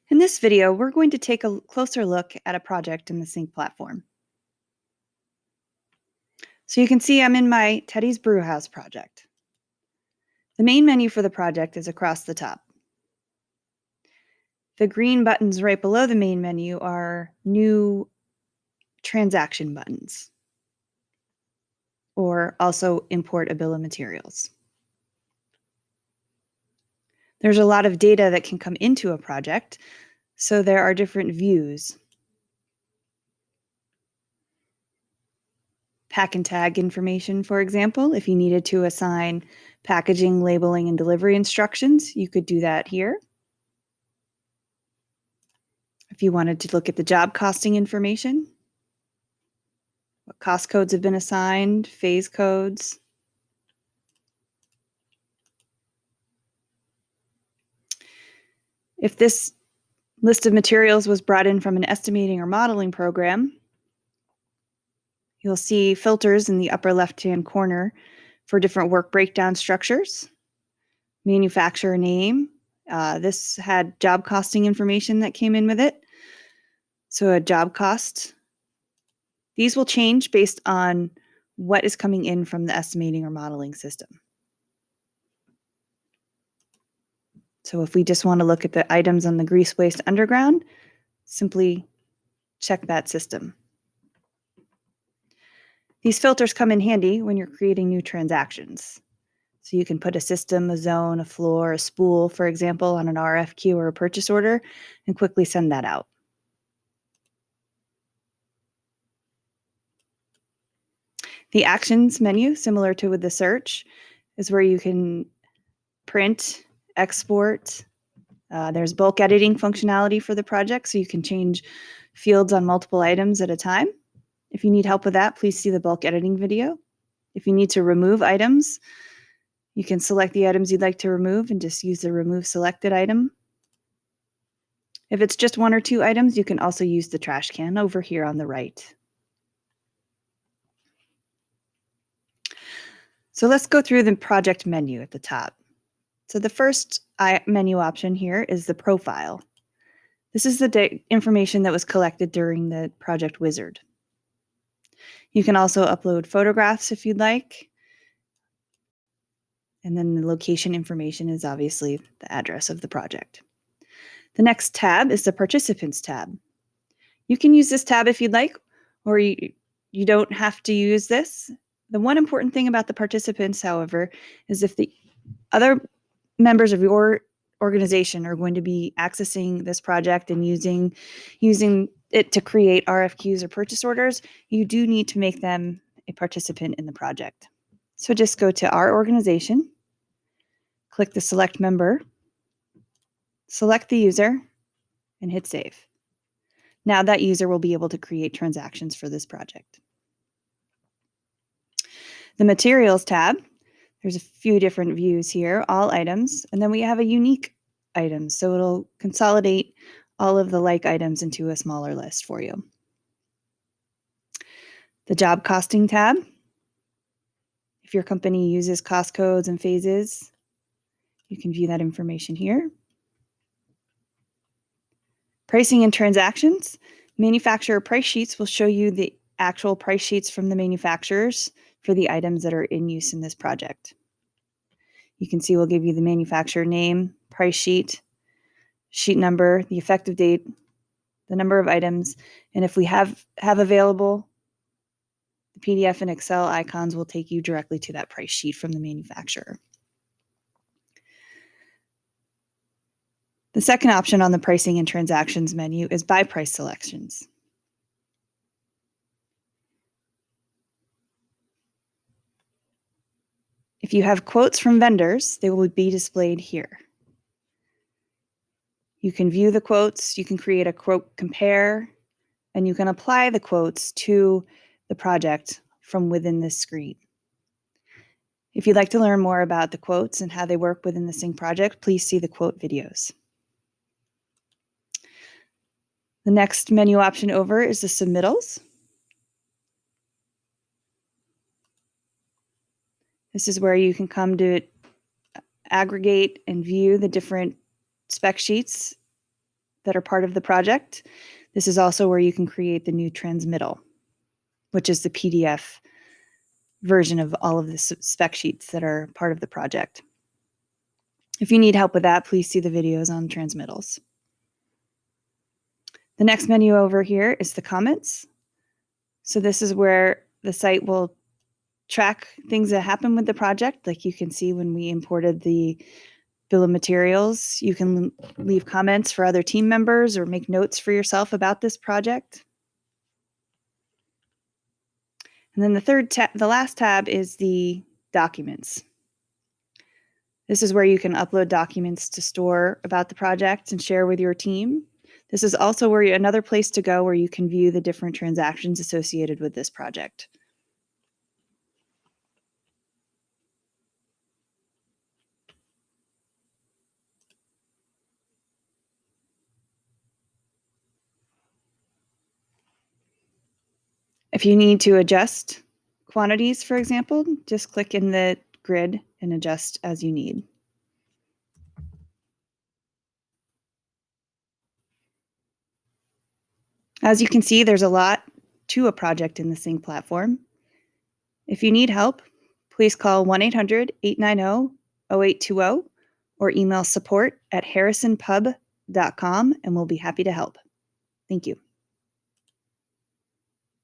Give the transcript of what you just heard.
In this video, we're going to take a closer look at a project in the CINX platform. So you can see I'm in my Teddy's Brewhouse project. The main menu for the project is across the top. The green buttons right below the main menu are new transaction buttons, or also import a bill of materials. There's a lot of data that can come into a project, so there are different views. Pack and tag information, for example, if you needed to assign packaging, labeling, and delivery instructions, you could do that here. If you wanted to look at the job costing information, what cost codes have been assigned, phase codes. If this list of materials was brought in from an estimating or modeling program, you'll see filters in the upper left-hand corner for different work breakdown structures, manufacturer name. This had job costing information that came in with it. So a job cost. These will change based on what is coming in from the estimating or modeling system. So if we just want to look at the items on the grease waste underground, simply check that system. These filters come in handy when you're creating new transactions. So you can put a system, a zone, a floor, a spool, for example, on an RFQ or a purchase order and quickly send that out. The actions menu, similar to with the search, is where you can print, export. There's bulk editing functionality for the project, so you can change fields on multiple items at a time. If you need help with that, please see the bulk editing video. If you need to remove items, you can select the items you'd like to remove and just use the remove selected item. If it's just one or two items, you can also use the trash can over here on the right. So let's go through the project menu at the top. So the first menu option here is the profile. This is the information that was collected during the project wizard. You can also upload photographs if you'd like. And then the location information is obviously the address of the project. The next tab is the Participants tab. You can use this tab if you'd like, or you don't have to use this. The one important thing about the participants, however, is if the other members of your organization are going to be accessing this project and using it to create RFQs or purchase orders, you do need to make them a participant in the project. So just go to our organization, click the select member, select the user, and hit save. Now that user will be able to create transactions for this project. The materials tab, there's a few different views here, all items, and then we have a unique items. So it'll consolidate all of the like items into a smaller list for you. The job costing tab, if your company uses cost codes and phases, you can view that information here. Pricing and transactions, manufacturer price sheets will show you the actual price sheets from the manufacturers for the items that are in use in this project. You can see we'll give you the manufacturer name, price sheet, sheet number, the effective date, the number of items, and if we have available, the PDF and Excel icons will take you directly to that price sheet from the manufacturer. The second option on the pricing and transactions menu is by price selections. If you have quotes from vendors, they will be displayed here. You can view the quotes, you can create a quote compare, and you can apply the quotes to the project from within this screen. If you'd like to learn more about the quotes and how they work within the CINX project, please see the quote videos. The next menu option over is the submittals. This is where you can come to aggregate and view the different spec sheets that are part of the project. This is also where you can create the new transmittal, which is the PDF version of all of the spec sheets that are part of the project. If you need help with that, please see the videos on transmittals. The next menu over here is the comments. So this is where the site will track things that happen with the project. Like you can see when we imported the bill of materials, you can leave comments for other team members or make notes for yourself about this project. And then the last tab is the documents. This is where you can upload documents to store about the project and share with your team. This is also another place to go where you can view the different transactions associated with this project. If you need to adjust quantities, for example, just click in the grid and adjust as you need. As you can see, there's a lot to a project in the CINX platform. If you need help, please call 1-800-890-0820 or email support@harrisonpub.com and we'll be happy to help. Thank you.